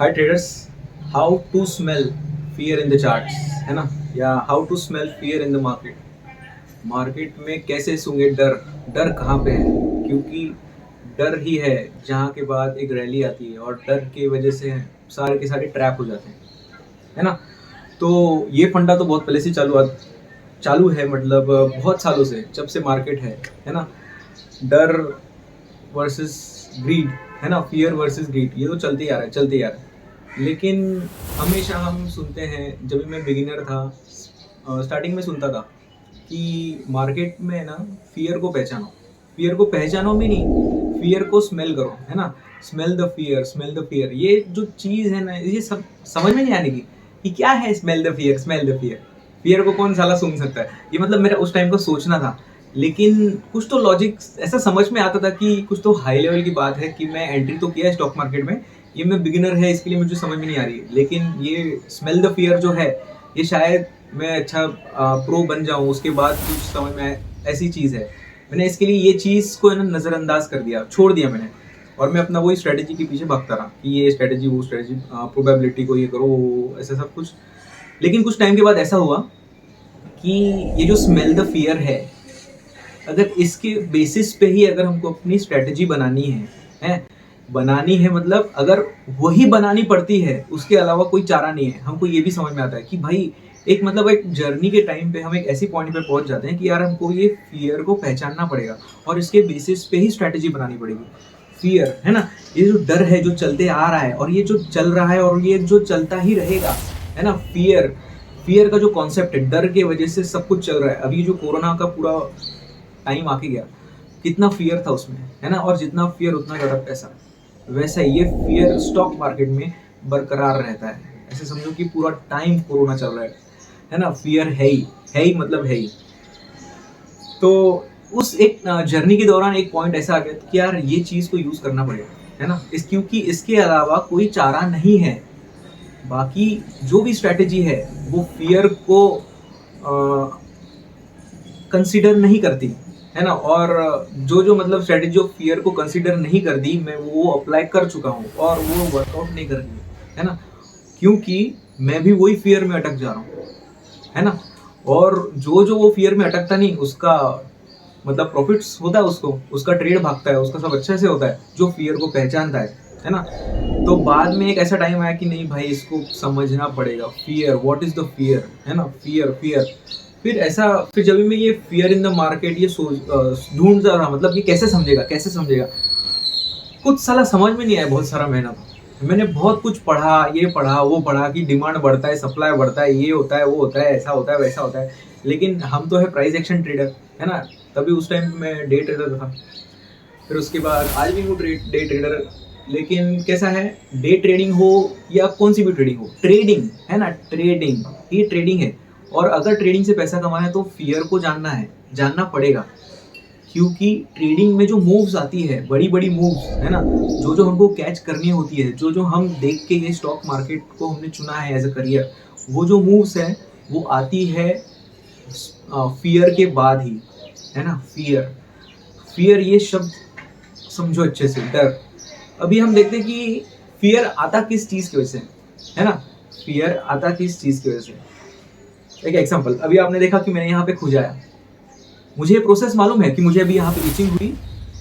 Hi traders, how to smell fear in the charts, है ना? या how to smell fear in the market. Market में कैसे सूंघे डर। डर कहाँ पे है? क्योंकि डर ही है जहाँ के बाद एक रैली आती है और डर की वजह से सारे के सारे ट्रैप हो जाते हैं, है ना? तो ये फंडा तो बहुत पहले से चालू है, मतलब बहुत सालों से, जब से मार्केट है ना? डर वर्सेस ग्रीड, है ना? फियर वर्सेस ग्रीड, ये तो चलते ही आ रहा है। लेकिन हमेशा हम सुनते हैं, जब भी मैं बिगिनर था, स्टार्टिंग में सुनता था कि मार्केट में ना फियर को पहचानो भी नहीं, फियर को स्मेल करो, है ना? स्मेल द फियर, ये जो चीज़ है ना, ये सब समझ में नहीं आने की कि क्या है स्मेल द फियर। फियर को कौन साला सूंघ सकता है? ये मतलब मेरा उस टाइम को सोचना था। लेकिन कुछ तो लॉजिक ऐसा समझ में आता था कि कुछ तो हाई लेवल की बात है, कि मैं एंट्री तो किया है स्टॉक मार्केट में, ये मैं बिगिनर है, इसके लिए मुझे समझ में नहीं आ रही है। लेकिन ये स्मेल द फियर जो है, ये शायद मैं अच्छा प्रो बन जाऊं, उसके बाद कुछ समझ में ऐसी चीज़ है। मैंने इसके लिए ये चीज़ को है ना नज़रअंदाज कर दिया, छोड़ दिया मैंने, और मैं अपना वही स्ट्रेटेजी के पीछे भागता रहा कि ये स्ट्रेटेजी वो स्ट्रेटेजी, प्रोबेबिलिटी को ये करो, ऐसा सब कुछ। लेकिन कुछ टाइम के बाद ऐसा हुआ कि ये जो स्मेल द फियर है, अगर इसके बेसिस पे ही अगर हमको अपनी स्ट्रेटेजी बनानी है बनानी है, मतलब अगर वही बनानी पड़ती है, उसके अलावा कोई चारा नहीं है। हमको ये भी समझ में आता है कि भाई एक मतलब एक जर्नी के टाइम पे हम एक ऐसी पॉइंट पे पहुंच जाते हैं कि यार हमको ये फियर को पहचानना पड़ेगा और इसके बेसिस पे ही स्ट्रेटेजी बनानी पड़ेगी। फियर, है ना? ये जो डर है जो चलते आ रहा है, और ये जो चल रहा है और ये जो चलता ही रहेगा, है ना? फियर का जो कॉन्सेप्ट है, डर के वजह से सब कुछ चल रहा है। अभी जो कोरोना का पूरा टाइम आके गया, कितना फियर था उसमें, है ना? और जितना फियर उतना ज़्यादा पैसा। वैसा ये फियर स्टॉक मार्केट में बरकरार रहता है। ऐसे समझो कि पूरा टाइम कोरोना चल रहा है ना? फियर है ही मतलब है ही। तो उस एक जर्नी के दौरान एक पॉइंट ऐसा आ गया कि यार ये चीज़ को यूज़ करना पड़ेगा, है ना? क्योंकि इसके अलावा कोई चारा नहीं है। बाकी जो भी स्ट्रैटेजी है वो फियर को कंसीडर नहीं करती, है ना? और जो जो मतलब स्ट्रेटेजी ऑफ फियर को कंसीडर नहीं करती, मैं वो अप्लाई कर चुका हूँ और वो वर्कआउट नहीं कर रही है ना? क्योंकि मैं भी वही फियर में अटक जा रहा हूँ, है ना? और जो जो वो फियर में अटकता नहीं, उसका मतलब प्रॉफिट्स होता है, उसका ट्रेड भागता है, उसका सब अच्छे से होता है, जो फियर को पहचानता है ना? तो बाद में एक ऐसा टाइम आया कि नहीं भाई, इसको समझना पड़ेगा। Fear, what is the fear, है ना? फियर। फिर जब भी मैं ये फियर इन द मार्केट ये सोच ढूंढता रहा, मतलब ये कैसे समझेगा, कुछ साला समझ में नहीं आया। बहुत सारा मेहनत मैंने, बहुत कुछ पढ़ा, ये पढ़ा वो पढ़ा कि डिमांड बढ़ता है, सप्लाई बढ़ता है, ये होता है वो होता है, ऐसा होता है वैसा होता है। लेकिन हम तो है प्राइस एक्शन ट्रेडर, है ना? तभी उस टाइम मैं डे ट्रेडर था। फिर उसके बाद आज भी हूँ डे ट्रेडर। लेकिन कैसा है, डे ट्रेडिंग हो या कौन सी भी ट्रेडिंग हो, ट्रेडिंग है ना, ट्रेडिंग ये ट्रेडिंग है। और अगर ट्रेडिंग से पैसा कमाना है तो फियर को जानना पड़ेगा। क्योंकि ट्रेडिंग में जो मूव्स आती है, बड़ी बड़ी मूव्स, है ना, जो जो हमको कैच करनी होती है, जो जो हम देख के ये स्टॉक मार्केट को हमने चुना है एज अ करियर, वो जो मूव्स है वो आती है फियर के बाद ही, है ना? फियर ये शब्द समझो अच्छे से, डर। अभी हम देखते हैं कि फियर आता किस चीज़ की वजह से, है ना? फियर आता किस चीज़ की वजह से। एक एग्जांपल, अभी आपने देखा कि मैंने यहाँ पे खुजाया, मुझे ये प्रोसेस मालूम है कि मुझे अभी यहाँ पे इचिंग हुई,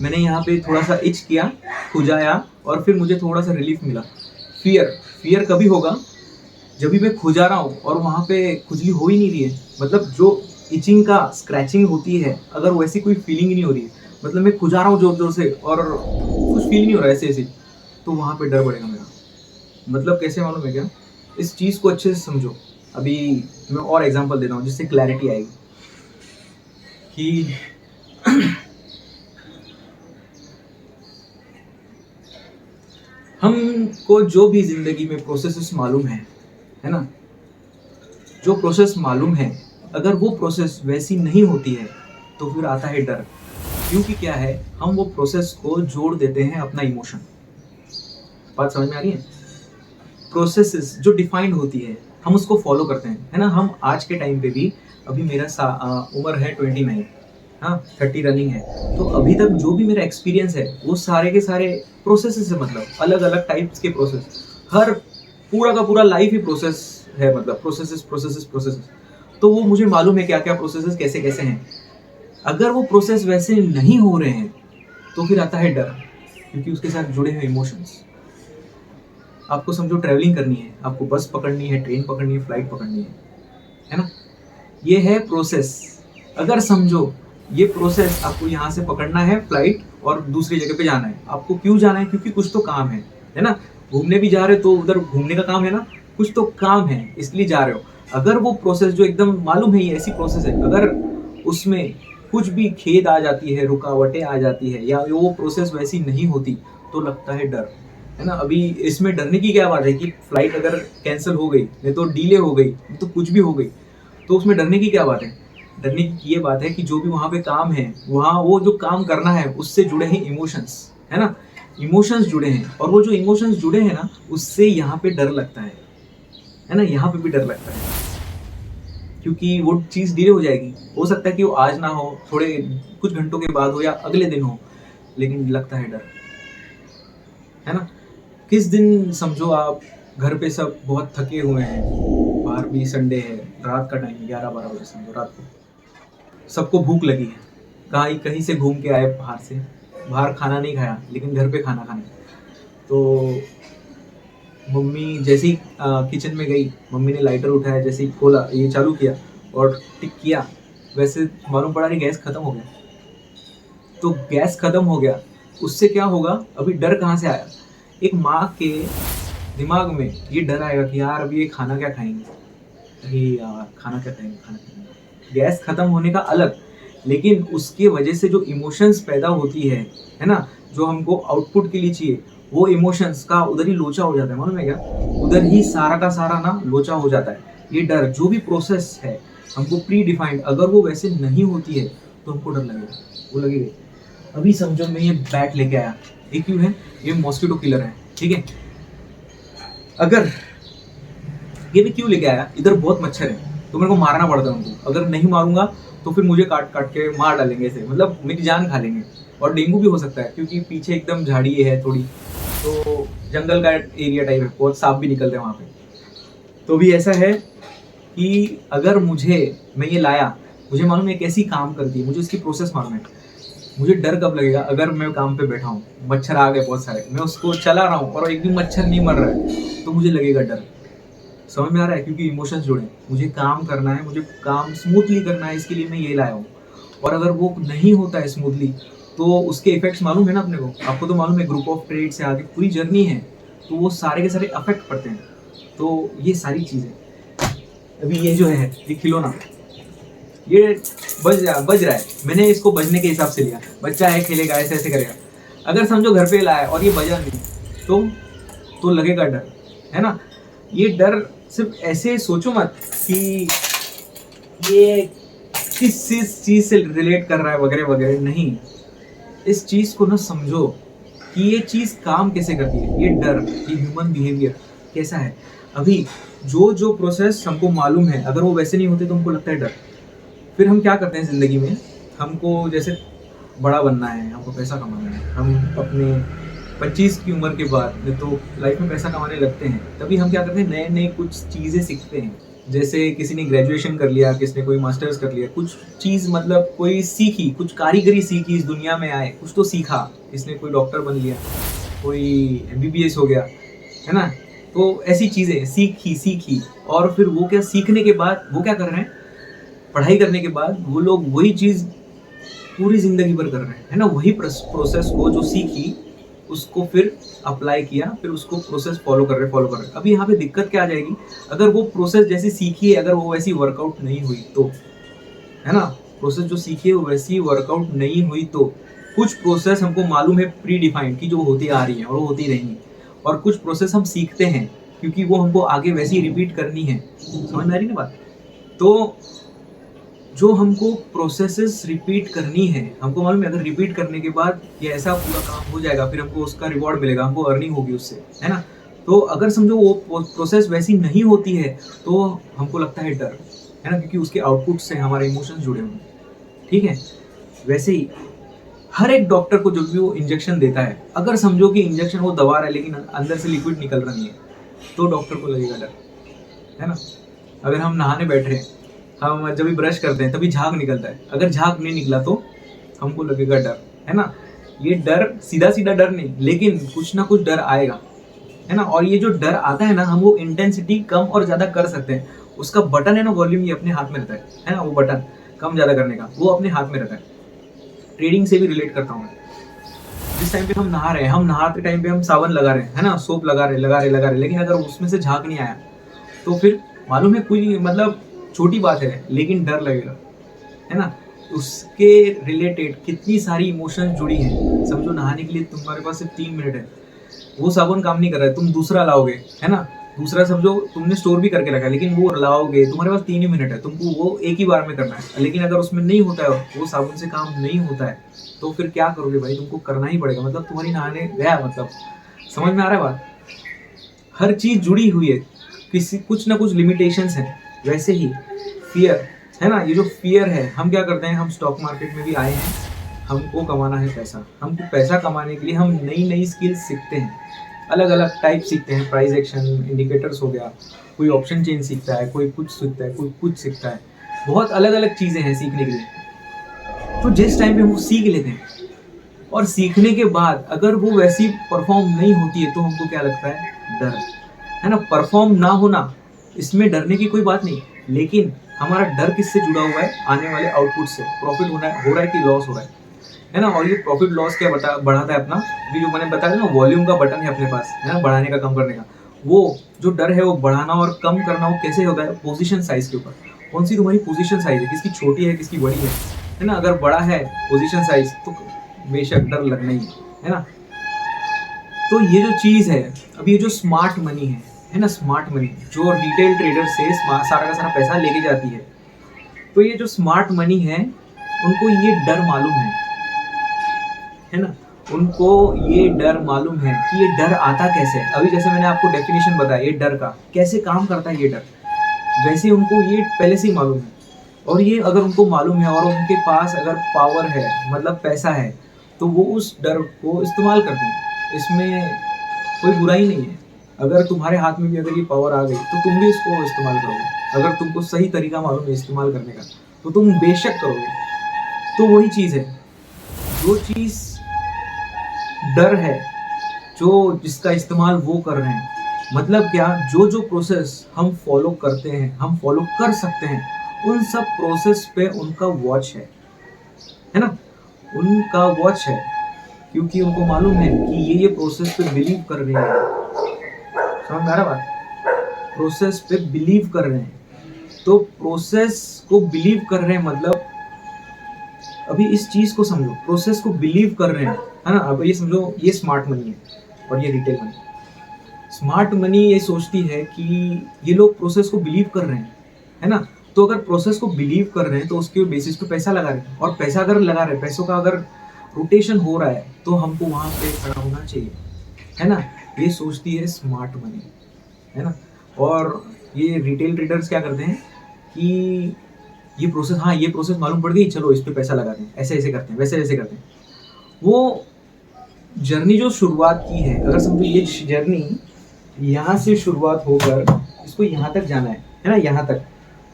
मैंने यहाँ पे थोड़ा सा इच किया, खुजाया, और फिर मुझे थोड़ा सा रिलीफ मिला। फियर कभी होगा जब भी मैं खुजा रहा हूँ और वहाँ पे खुजली हो ही नहीं रही है, मतलब जो इचिंग का स्क्रैचिंग होती है, अगर वैसी कोई फीलिंग ही नहीं हो रही है, मतलब मैं खुजा रहा हूँ जोर जोर से और कुछ फील नहीं हो रहा है ऐसे ऐसे, तो वहाँ पे डर बढ़ेगा मेरा। मतलब कैसे मालूम है क्या? इस चीज़ को अच्छे से समझो। अभी मैं और एग्जांपल देता हूँ जिससे क्लैरिटी आएगी कि हमको जो भी जिंदगी में प्रोसेसेस मालूम है ना? जो प्रोसेस मालूम है, अगर वो प्रोसेस वैसी नहीं होती है तो फिर आता है डर। क्योंकि क्या है, हम वो प्रोसेस को जोड़ देते हैं अपना इमोशन। बात समझ में आ रही है? प्रोसेसेस जो डिफाइंड होती है, हम उसको फॉलो करते हैं, है ना? हम आज के टाइम पे भी, अभी मेरा उम्र है 29, हाँ 30 रनिंग है, तो अभी तक जो भी मेरा एक्सपीरियंस है वो सारे के सारे प्रोसेसेस है, मतलब अलग अलग टाइप्स के प्रोसेस। हर पूरा का पूरा लाइफ ही प्रोसेस है, मतलब प्रोसेसेस प्रोसेसेस प्रोसेसेस। तो वो मुझे मालूम है क्या क्या प्रोसेसेस कैसे कैसे हैं। अगर वो प्रोसेस वैसे नहीं हो रहे हैं तो फिर आता है डर, क्योंकि उसके साथ जुड़े हुए इमोशंस। आपको समझो ट्रैवलिंग करनी है, आपको बस पकड़नी है, ट्रेन पकड़नी है, फ्लाइट पकड़नी है ना? ये है प्रोसेस। अगर समझो ये प्रोसेस आपको यहाँ से पकड़ना है फ्लाइट और दूसरी जगह पे जाना है। आपको क्यों जाना है? क्योंकि कुछ तो काम है ना? घूमने भी जा रहे हो तो उधर घूमने का काम है ना, कुछ तो काम है इसलिए जा रहे हो। अगर वो प्रोसेस जो एकदम मालूम है ये ऐसी प्रोसेस है, अगर उसमें कुछ भी खेद आ जाती है, रुकावटें आ जाती है, या वो प्रोसेस वैसी नहीं होती, तो लगता है डर, है ना? अभी इसमें डरने की क्या बात है कि फ्लाइट अगर कैंसिल हो गई, नहीं तो डिले हो गई, नहीं तो कुछ भी हो गई, तो उसमें डरने की क्या बात है? डरने की ये बात है कि जो भी वहाँ पे काम है, वहाँ वो जो काम करना है उससे जुड़े हैं इमोशंस, है ना? इमोशंस जुड़े हैं, और वो जो इमोशंस जुड़े हैं ना, उससे यहाँ पे डर लगता है ना? यहाँ पे भी डर लगता है, क्योंकि वो चीज़ डिले हो जाएगी। हो सकता है कि वो आज ना हो, थोड़े कुछ घंटों के बाद हो या अगले दिन हो, लेकिन लगता है डर, है ना? किस दिन समझो आप घर पे सब बहुत थके हुए हैं, बाहर भी संडे है, रात का टाइम 11-12 बजे समझो रात को, सबको भूख लगी है, कहीं कहीं से घूम के आए बाहर से, बाहर खाना नहीं खाया लेकिन घर पे खाना खाना है। तो मम्मी जैसे ही किचन में गई, मम्मी ने लाइटर उठाया, जैसे ही खोला, ये चालू किया और टिक किया, वैसे मालूम पड़ा कि गैस खत्म हो गया। तो गैस खत्म हो गया, उससे क्या होगा? अभी डर कहाँ से आया? एक माँ के दिमाग में ये डर आएगा कि यार अभी ये खाना क्या खाएंगे, अरे यार खाना क्या खाएंगे, खाना क्या खाएंगे। गैस खत्म होने का अलग, लेकिन उसके वजह से जो इमोशंस पैदा होती है ना, जो हमको आउटपुट के लिए चाहिए, वो इमोशंस का उधर ही लोचा हो जाता है, मालूम है क्या? उधर ही सारा का सारा ना लोचा हो जाता है। ये डर जो भी प्रोसेस है हमको प्री डिफाइंड, अगर वो वैसे नहीं होती है तो हमको डर लगेगा, वो लगेगा। अभी समझो मैं ये बैट लेके आया, ये क्यों है? ये मॉस्किटो किलर है, ठीक है? अगर ये मैं क्यों लेके आया, इधर बहुत मच्छर है तो मेरे को मारना पड़ता है उनको, अगर नहीं मारूंगा तो फिर मुझे काट काट के मार डालेंगे, ऐसे मतलब मेरी जान खा लेंगे, और डेंगू भी हो सकता है क्योंकि पीछे एकदम झाड़ी है थोड़ी, तो जंगल का एरिया टाइप है, बहुत सांप भी निकलते हैं वहाँ पे। तो भी ऐसा है कि अगर मैं ये लाया, मुझे मालूम है कैसी काम करती है, मुझे इसकी प्रोसेस मालूम है। मुझे डर कब लगेगा? अगर मैं काम पे बैठा हूँ, मच्छर आ गए बहुत सारे, मैं उसको चला रहा हूँ और एक भी मच्छर नहीं मर रहा है, तो मुझे लगेगा डर। समझ में आ रहा है? क्योंकि इमोशंस जुड़े हैं, मुझे काम करना है, मुझे काम स्मूथली करना है, इसके लिए मैं ये लाया हूँ। और अगर वो नहीं होता है स्मूथली, तो उसके इफेक्ट्स मालूम है ना अपने को, आपको तो मालूम है, ग्रुप ऑफ ट्रेड से आगे पूरी जर्नी है, तो वो सारे के सारे अफेक्ट पड़ते हैं। तो ये सारी चीज़ें, अभी ये जो है ये खिलौना, ये बज रहा है, मैंने इसको बजने के हिसाब से लिया, बच्चा है खेलेगा, ऐसे ऐसे करेगा। अगर समझो घर पे लाया और ये बजा नहीं, तो लगेगा डर, है ना? ये डर सिर्फ ऐसे सोचो मत कि ये किस चीज से रिलेट कर रहा है वगैरह वगैरह, नहीं। इस चीज को ना समझो कि ये चीज काम कैसे करती है, ये डर, ये ह्यूमन बिहेवियर कैसा है। अभी जो जो प्रोसेस हमको मालूम है, अगर वो वैसे नहीं होते तो हमको लगता है डर। फिर हम क्या करते हैं ज़िंदगी में, हमको जैसे बड़ा बनना है, हमको पैसा कमाना है, हम अपने 25 की उम्र के बाद तो लाइफ में पैसा कमाने लगते हैं, तभी हम क्या करते हैं, नए नए कुछ चीज़ें सीखते हैं। जैसे किसी ने ग्रेजुएशन कर लिया, किसी ने कोई मास्टर्स कर लिया, कुछ चीज़ मतलब कोई सीखी, कुछ कारीगरी सीखी, इस दुनिया में आए कुछ तो सीखा, किसने कोई डॉक्टर बन लिया, कोई MBBS हो गया, है ना? तो ऐसी चीज़ें सीखी, और फिर वो क्या सीखने के बाद वो क्या कर रहे हैं, पढ़ाई करने के बाद वो लोग वही चीज़ पूरी ज़िंदगी भर कर रहे हैं, है ना? वही प्रोसेस को जो सीखी उसको फिर अप्लाई किया, फिर उसको प्रोसेस फॉलो कर रहे। अभी यहाँ पे दिक्कत क्या आ जाएगी, अगर वो प्रोसेस जैसी सीखी है, अगर वो वैसी वर्कआउट नहीं हुई तो, है ना? प्रोसेस जो सीखी है वो वैसी वर्कआउट नहीं हुई तो, कुछ प्रोसेस हमको मालूम है प्री डिफाइंड की जो होती आ रही है और वो होती रहेंगी, और कुछ प्रोसेस हम सीखते हैं क्योंकि वो हमको आगे वैसी रिपीट करनी है। समझ में आ रही ना बात? तो जो हमको प्रोसेसेस रिपीट करनी है, हमको मालूम है अगर रिपीट करने के बाद ये ऐसा पूरा काम हो जाएगा, फिर हमको उसका रिवॉर्ड मिलेगा, हमको अर्निंग होगी उससे, है ना? तो अगर समझो वो प्रोसेस वैसी नहीं होती है तो हमको लगता है डर, है ना? क्योंकि उसके आउटपुट से हमारे इमोशंस जुड़े हुए हैं, ठीक है? वैसे ही हर एक डॉक्टर को जब भी वो इंजेक्शन देता है, अगर समझो कि इंजेक्शन वो दबा रहा है लेकिन अंदर से लिक्विड निकल रहा नहीं है, तो डॉक्टर को लगेगा डर, है ना। अगर हम नहाने बैठ रहे हैं, हम जब भी ब्रश करते हैं तभी झाग निकलता है, अगर झाग नहीं निकला तो हमको लगेगा डर, है ना। ये डर सीधा सीधा डर नहीं, लेकिन कुछ ना कुछ डर आएगा, है ना। और ये जो डर आता है ना, हम वो इंटेंसिटी कम और ज्यादा कर सकते हैं। उसका बटन है ना, वॉल्यूम, ये अपने हाथ में रहता है ना। वो बटन कम ज्यादा करने का वो अपने हाथ में रहता है। ट्रेडिंग से भी रिलेट करता हूँ मैं। जिस टाइम पे हम नहा रहे हैं, हम नहाते टाइम पे हम साबन लगा रहे हैं, है ना, सोप लगा रहे, लेकिन अगर उसमें से झाग नहीं आया तो फिर मालूम है कोई मतलब छोटी बात है, लेकिन डर लगेगा, है ना। उसके रिलेटेड कितनी सारी इमोशंस जुड़ी हैं। समझो नहाने के लिए तुम्हारे पास सिर्फ 3 मिनट है, वो साबुन काम नहीं कर रहा है, तुम दूसरा लाओगे, है ना। दूसरा समझो तुमने स्टोर भी करके रखा है, लेकिन वो लाओगे, तुम्हारे पास 3 ही मिनट है, तुमको वो एक ही बार में करना है। लेकिन अगर उसमें नहीं होता है, वो साबुन से काम नहीं होता है, तो फिर क्या करोगे भाई, तुमको करना ही पड़ेगा। मतलब तुम्हारी नहाने गया, मतलब समझ में आ रहा है बात। हर चीज जुड़ी हुई है, किसी कुछ ना कुछ लिमिटेशंस हैं। वैसे ही फियर, है ना, ये जो फियर है, हम क्या करते हैं, हम स्टॉक मार्केट में भी आए हैं, हमको कमाना है पैसा। हमको पैसा कमाने के लिए हम नई नई स्किल्स सीखते हैं, अलग अलग टाइप सीखते हैं। प्राइस एक्शन इंडिकेटर्स हो गया, कोई ऑप्शन चेंज सीखता है, कोई कुछ सीखता है, कोई कुछ सीखता है। बहुत अलग अलग चीज़ें हैं सीखने के लिए। तो जिस टाइम पे हम सीख लेते हैं, और सीखने के बाद अगर वो वैसी परफॉर्म नहीं होती है, तो हमको क्या लगता है, डर, है ना। परफॉर्म ना होना, इसमें डरने की कोई बात नहीं, लेकिन हमारा डर किससे जुड़ा हुआ है, आने वाले आउटपुट से। प्रॉफिट हो रहा है कि लॉस हो रहा है ना। और ये प्रॉफिट लॉस क्या बढ़ाता है अपना, ये जो मैंने बताया ना, वॉल्यूम का बटन है अपने पास, है ना, बढ़ाने का कम करने का। वो जो डर है, वो बढ़ाना और कम करना, वो कैसे होता है, पोजीशन साइज के ऊपर। कौन सी तुम्हारी पोजीशन साइज है, किसकी छोटी है, किसकी बड़ी है ना। अगर बड़ा है पोजीशन साइज, तो बेशक डर लगना ही है ना। तो ये जो चीज है, अब ये जो स्मार्ट मनी है ना, स्मार्ट मनी जो रिटेल ट्रेडर से सारा का सारा पैसा लेके जाती है, तो ये जो स्मार्ट मनी है, उनको ये डर मालूम है ना। उनको ये डर मालूम है कि ये डर आता कैसे है। अभी जैसे मैंने आपको डेफिनेशन बताया ये डर का, कैसे काम करता है ये डर, वैसे उनको ये पहले से ही मालूम है। और ये अगर उनको मालूम है और उनके पास अगर पावर है, मतलब पैसा है, तो वो उस डर को इस्तेमाल करते हैं। इसमें कोई बुराई नहीं है। अगर तुम्हारे हाथ में भी अगर ये पावर आ गई, तो तुम भी इसको इस्तेमाल करोगे। अगर तुमको सही तरीका मालूम है इस्तेमाल करने का, तो तुम बेशक करोगे। तो वही चीज़ है, जो चीज़ डर है, जो जिसका इस्तेमाल वो कर रहे हैं। मतलब क्या, जो जो प्रोसेस हम फॉलो करते हैं, हम फॉलो कर सकते हैं, उन सब प्रोसेस पे उनका वॉच है ना। उनका वॉच है, क्योंकि उनको मालूम है कि ये प्रोसेस पे बिलीव कर रहे हैं। समझ में आ रहा बात, प्रोसेस पे बिलीव कर रहे हैं। तो प्रोसेस को बिलीव कर रहे हैं, मतलब अभी इस चीज को समझो, प्रोसेस को बिलीव कर रहे हैं, है ना। अब ये समझो, ये स्मार्ट मनी है और ये रिटेल मनी। स्मार्ट मनी ये सोचती है कि ये लोग प्रोसेस को बिलीव कर रहे हैं, है ना। तो अगर प्रोसेस को बिलीव कर रहे हैं, तो उसके बेसिस पे पैसा लगा रहे हैं, और पैसा अगर लगा रहे हैं, पैसों का अगर रोटेशन हो रहा है, तो हमको वहां पे खड़ा होना चाहिए, है ना। ये सोचती है स्मार्ट मनी, है ना। और ये रिटेल ट्रेडर्स क्या करते हैं कि ये प्रोसेस, हाँ ये प्रोसेस मालूम पड़ गई, चलो इस पे पैसा लगाते हैं, ऐसे ऐसे करते हैं, वैसे वैसे करते हैं। वो जर्नी जो शुरुआत की है, अगर समझो ये जर्नी यहाँ से शुरुआत होकर इसको यहाँ तक जाना है ना, यहाँ तक।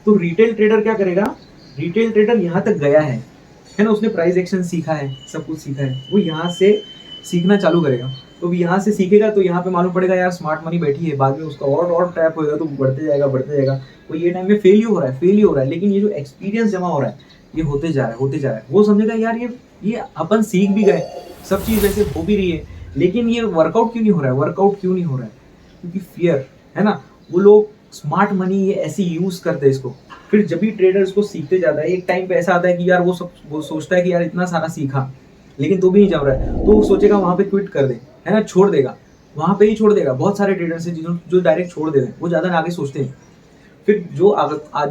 तो रिटेल ट्रेडर क्या करेगा, रिटेल ट्रेडर यहाँ तक गया है ना, उसने प्राइस एक्शन सीखा है, सब कुछ सीखा है, वो यहाँ से सीखना चालू करेगा। तो यहाँ से सीखेगा, तो यहाँ पे मालूम पड़ेगा यार स्मार्ट मनी बैठी है, बाद में उसका और ट्रैप होएगा, तो बढ़ते जाएगा बढ़ते जाएगा। तो ये टाइम में फेल ही हो रहा है, लेकिन ये जो एक्सपीरियंस जमा हो रहा है, ये होते जा रहा है। वो समझेगा यार ये अपन सीख भी गए, सब चीज़ वैसे हो भी रही है, लेकिन ये वर्कआउट क्यों नहीं हो रहा है, क्योंकि फियर, है ना। वो लोग स्मार्ट मनी ये ऐसे यूज करते हैं इसको। फिर जब भी ट्रेडर इसको सीखते जाता है, एक टाइम पे ऐसा आता है कि यार वो सोचता है कि यार इतना सारा सीखा, लेकिन तो भी नहीं जम रहा है, तो वो सोचेगा वहां पे क्विट कर दे, है ना, छोड़ देगा, वहां पे ही छोड़ देगा। बहुत सारे ट्रेडर्स हैं जो डायरेक्ट छोड़ देते हैं, वो ज्यादा आगे सोचते हैं। फिर जो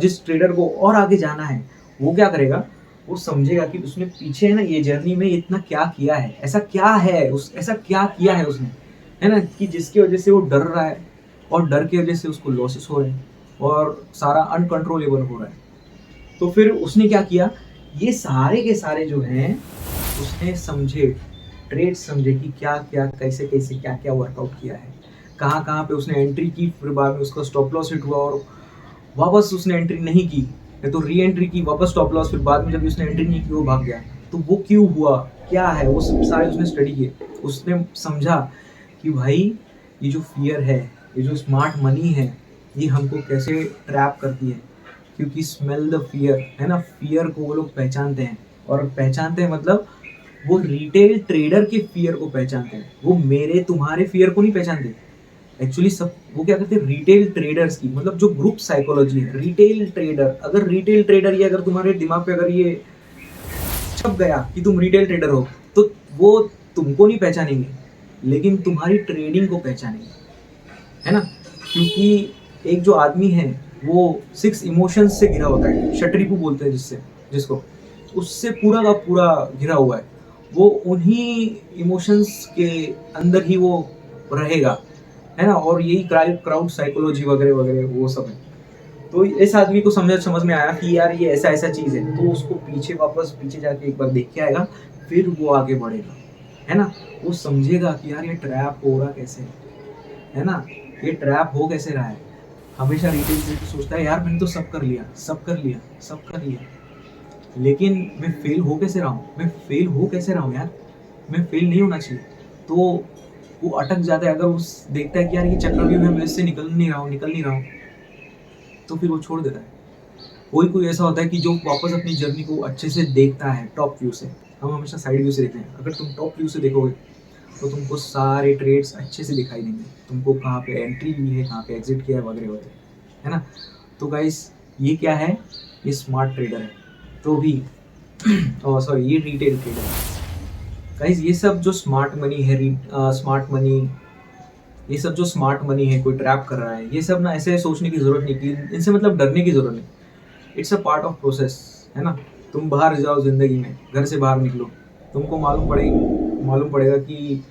जिस ट्रेडर को और आगे जाना है, वो क्या करेगा, वो समझेगा कि उसने पीछे, है ना, ये जर्नी में इतना क्या किया है, ऐसा क्या किया है उसने, है ना, कि जिसकी वजह से वो डर रहा है, और डर की वजह से उसको लॉसेस हो रहे हैं, और सारा अनकंट्रोलेबल हो रहा है। तो फिर उसने क्या किया, ये सारे के सारे जो हैं, उसने समझे, ट्रेड समझे कि क्या क्या कैसे कैसे क्या क्या वर्कआउट किया है, कहाँ कहाँ पे उसने एंट्री की, फिर बाद में उसका स्टॉप लॉस हिट हुआ और वापस उसने एंट्री नहीं की, या तो री एंट्री की, वापस स्टॉप लॉस, फिर बाद में जब उसने एंट्री नहीं की वो भाग गया। तो वो क्यों हुआ, क्या है, वो सब सारे उसने स्टडी किए। उसने समझा कि भाई ये जो फियर है, ये जो स्मार्ट मनी है, ये हमको कैसे ट्रैप करती है। क्योंकि स्मेल द फियर, है ना, फियर को वो लोग पहचानते हैं। और पहचानते हैं मतलब वो रिटेल ट्रेडर के फियर को पहचानते हैं, वो मेरे तुम्हारे फियर को नहीं पहचानते। एक्चुअली सब वो क्या करते हैं, रिटेल ट्रेडर्स की, मतलब जो ग्रुप साइकोलॉजी है, रिटेल ट्रेडर। अगर रिटेल ट्रेडर ये अगर तुम्हारे दिमाग पे अगर ये छप गया कि तुम रिटेल ट्रेडर हो, तो वो तुमको नहीं पहचानेंगे, लेकिन तुम्हारी ट्रेडिंग को पहचानेंगे, है ना। क्योंकि एक जो आदमी है वो 6 इमोशंस से घिरा होता है, शटरिपू बोलते हैं जिसको, उससे पूरा का पूरा घिरा हुआ है। वो उन्हीं इमोशंस के अंदर ही वो रहेगा, है ना। और यही क्राउड साइकोलॉजी वगैरह वगैरह वो सब है। तो इस आदमी को समझ में आया कि यार ये ऐसा ऐसा चीज़ है, तो उसको पीछे जाके एक बार देख के आएगा, फिर वो आगे बढ़ेगा, है ना। वो समझेगा कि यार ये ट्रैप हो रहा कैसे है ना, ये ट्रैप हो कैसे रहा है। हमेशा रिटेल ट्रेडर सोचता है यार मैंने तो सब कर लिया, लेकिन मैं फेल हो कैसे रहा हूँ यार, मैं फेल नहीं होना चाहिए। तो वो अटक जाता है। अगर उस देखता है कि यार ये चक्रव्यूह में मैं इससे निकल नहीं रहा हूँ, तो फिर वो छोड़ देता है। कोई ऐसा होता है कि जो वापस अपनी जर्नी को अच्छे से देखता है टॉप व्यू से। हम हमेशा साइड व्यू से देखते हैं, अगर तुम टॉप व्यू से देखोगे तो तुमको सारे ट्रेड्स अच्छे से दिखाई देंगे, तुमको कहाँ पे एंट्री ली है, कहाँ पे एग्जिट किया है वगैरह वगैरह, है ना। तो गाइस ये क्या है, ये स्मार्ट ट्रेडर है। तो भी सॉरी ये रिटेल ट्रेडर है। गाइस ये सब जो स्मार्ट मनी है, ये सब जो स्मार्ट मनी है, कोई ट्रैप कर रहा है, ये सब ना ऐसे सोचने की जरूरत नहीं, कि इनसे मतलब डरने की जरूरत नहीं। It's a part of process, है ना। तुम बाहर जाओ जिंदगी में, घर से बाहर निकलो, तुमको मालूम पड़ेगा कि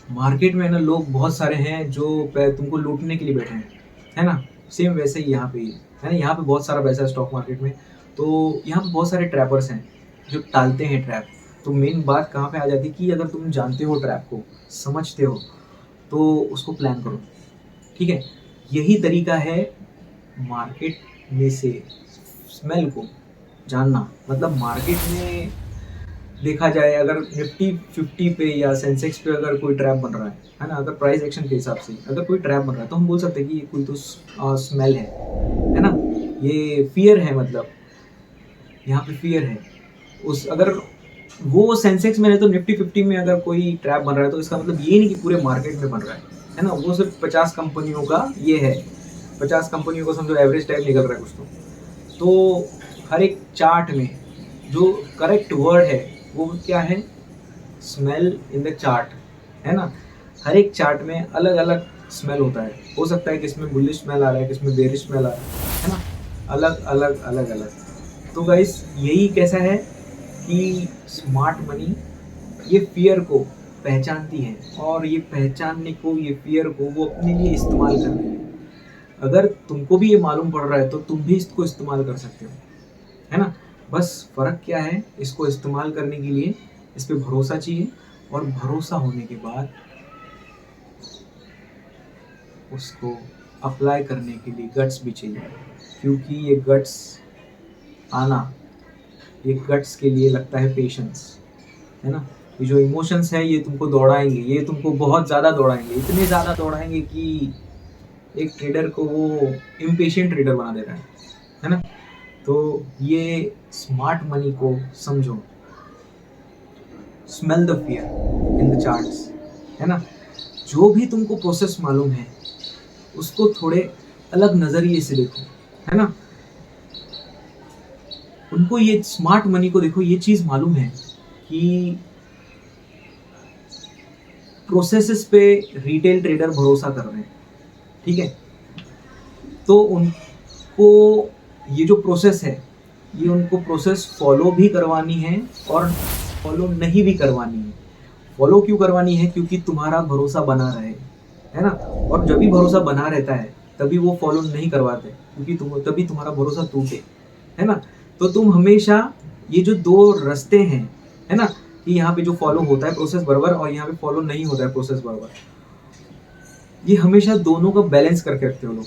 मार्केट में ना लोग बहुत सारे हैं जो तुमको लूटने के लिए बैठे हैं, है ना। सेम वैसे ही यहाँ पे ही है ना, यहाँ पे बहुत सारा पैसा है स्टॉक मार्केट में। तो यहाँ पे बहुत सारे ट्रैपर्स हैं जो टालते हैं ट्रैप। तो मेन बात कहाँ पे आ जाती है कि अगर तुम जानते हो ट्रैप को, समझते हो, तो उसको प्लान करो, ठीक है। यही तरीका है मार्केट में से स्मेल को जानना। मतलब मार्केट में देखा जाए, अगर निफ्टी 50 पे या सेंसेक्स पे अगर कोई ट्रैप बन रहा है ना, अगर प्राइस एक्शन के हिसाब से अगर कोई ट्रैप बन रहा है, तो हम बोल सकते हैं कि ये कोई तो स्मेल है ना, ये फियर है। मतलब यहाँ पे फियर है। उस अगर वो सेंसेक्स में है तो निफ्टी 50 में अगर कोई ट्रैप बन रहा है, तो इसका मतलब ये नहीं कि पूरे मार्केट में बन रहा है ना। वो सिर्फ 50 कंपनियों का ये है, 50 कंपनियों को समझो एवरेज टाइप निकल रहा है कुछ। तो हर एक चार्ट में जो करेक्ट वर्ड है वो क्या है, स्मेल इन द चार्ट, है ना। हर एक चार्ट में अलग अलग स्मेल होता है। हो सकता है कि इसमें बुलिश स्मेल आ रहा है, किसमें बेरिश स्मेल आ रहा है ना, अलग अलग। तो गाइस यही कैसा है कि स्मार्ट मनी ये फियर को पहचानती है, और ये पहचानने को, ये फियर को वो अपने लिए इस्तेमाल कर रही है। अगर तुमको भी ये मालूम पड़ रहा है तो तुम भी इसको इस्तेमाल कर सकते हो, है ना। बस फ़र्क क्या है, इसको इस्तेमाल करने के लिए इस पे भरोसा चाहिए, और भरोसा होने के बाद उसको अप्लाई करने के लिए गट्स भी चाहिए। क्योंकि ये गट्स के लिए लगता है पेशेंस, है ना। ये जो इमोशंस है ये तुमको दौड़ाएंगे, ये तुमको बहुत ज़्यादा दौड़ाएंगे, इतने ज़्यादा दौड़ाएंगे कि एक ट्रेडर को वो इम्पेशेंट ट्रेडर बना दे रहा है ना। तो ये स्मार्ट मनी को समझो, smell the fear in the charts, है ना। जो भी तुमको प्रोसेस मालूम है उसको थोड़े अलग नज़रिए से देखो, है ना। उनको ये स्मार्ट मनी को देखो, ये चीज़ मालूम है कि प्रोसेसेस पे रिटेल ट्रेडर भरोसा कर रहे हैं, ठीक है। तो उनको ये जो प्रोसेस है, ये उनको प्रोसेस फॉलो भी करवानी है और फॉलो नहीं भी करवानी है। फॉलो क्यों करवानी है, क्योंकि तुम्हारा भरोसा बना रहे, है ना। और जब भी भरोसा बना रहता है तभी वो फॉलो नहीं करवाते, क्योंकि तभी तुम्हारा भरोसा टूटे, है ना। तो तुम हमेशा ये जो दो रास्ते हैं, है ना, कि यहाँ पे जो फॉलो होता है प्रोसेस बराबर, और यहाँ पे फॉलो नहीं होता है प्रोसेस बराबर, ये हमेशा दोनों का बैलेंस करके रखते हो लोग,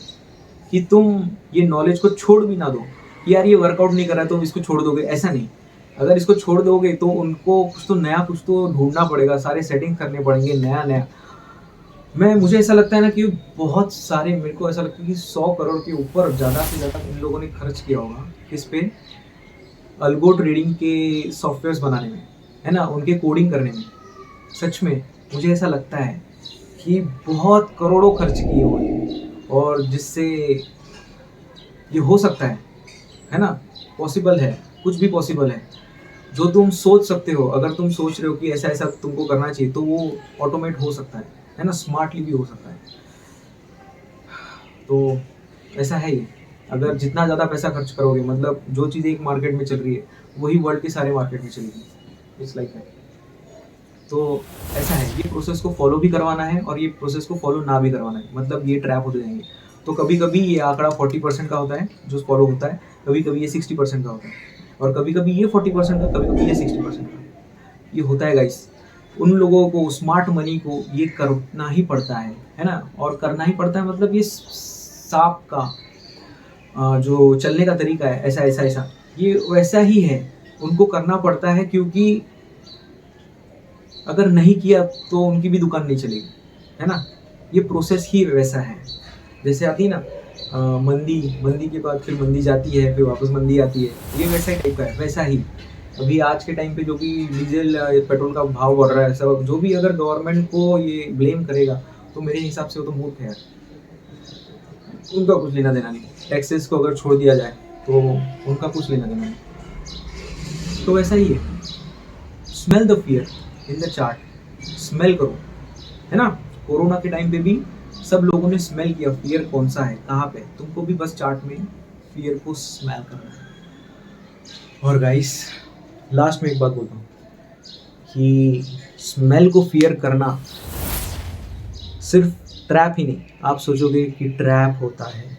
कि तुम ये नॉलेज को छोड़ भी ना दो कि यार ये वर्कआउट नहीं कर रहा है तो इसको छोड़ दोगे, ऐसा नहीं। अगर इसको छोड़ दोगे तो उनको कुछ तो ढूंढना पड़ेगा, सारे सेटिंग करने पड़ेंगे नया नया। मुझे ऐसा लगता है ना कि बहुत सारे, मेरे को ऐसा लगता है कि 100 करोड़ के ऊपर ज़्यादा से ज़्यादा इन लोगों ने खर्च किया होगा किस पे, अल्गो ट्रेडिंग के सॉफ्टवेयर्स बनाने में, है ना, उनके कोडिंग करने में। सच में मुझे ऐसा लगता है कि बहुत करोड़ों खर्च किए हुए, और जिससे ये हो सकता है ना, पॉसिबल है, कुछ भी पॉसिबल है। जो तुम सोच सकते हो, अगर तुम सोच रहे हो कि ऐसा ऐसा तुमको करना चाहिए, तो वो ऑटोमेट हो सकता है ना, स्मार्टली भी हो सकता है। तो ऐसा है ये, अगर जितना ज़्यादा पैसा खर्च करोगे, मतलब जो चीज़ एक मार्केट में चल रही है वही वर्ल्ड के सारे मार्केट में चलेगी, इट्स लाइक दैट। तो ऐसा है, ये प्रोसेस को फॉलो भी करवाना है और ये प्रोसेस को फॉलो ना भी करवाना है, मतलब ये ट्रैप होते जाएंगे। तो कभी कभी ये आंकड़ा 40% का होता है जो फॉलो होता है, कभी कभी ये 60% का होता है, और कभी कभी ये 40% का, कभी कभी ये 60% का। ये होता है गाइस। उन लोगों को, स्मार्ट मनी को ये करना ही पड़ता है ना, और करना ही पड़ता है, मतलब ये सांप का जो चलने का तरीका है, ऐसा ऐसा ऐसा, ये वैसा ही है। उनको करना पड़ता है, क्योंकि अगर नहीं किया तो उनकी भी दुकान नहीं चलेगी, है ना। ये प्रोसेस ही वैसा है, जैसे आती है ना मंदी, मंदी के बाद फिर मंदी जाती है, फिर वापस मंदी आती है, ये वैसा ही टाइप का है, वैसा ही। अभी आज के टाइम पे जो भी डीजल पेट्रोल का भाव बढ़ रहा है, सब जो भी अगर गवर्नमेंट को ये ब्लेम करेगा, तो मेरे हिसाब से वो तो मूर्ख है यार, उनका कुछ लेना देना नहीं। टैक्सेस को अगर छोड़ दिया जाए तो उनका कुछ लेना देना नहीं। तो वैसा ही है, smell the fear in the chart, smell करो, है ना। कोरोना के टाइम पे भी सब लोगों ने स्मेल किया, फियर कौन सा है, कहाँ पे। तुमको भी बस चार्ट में फियर को स्मेल करना है। और गाइस, लास्ट में एक बात बोलता हूँ कि स्मेल को फियर करना सिर्फ ट्रैप ही नहीं। आप सोचोगे कि ट्रैप होता है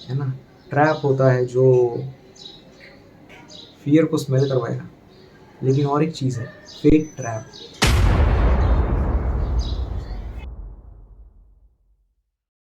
ना, ट्रैप होता है जो फियर को स्मेल करवाएगा, लेकिन और एक चीज़ है, फेक ट्रैप।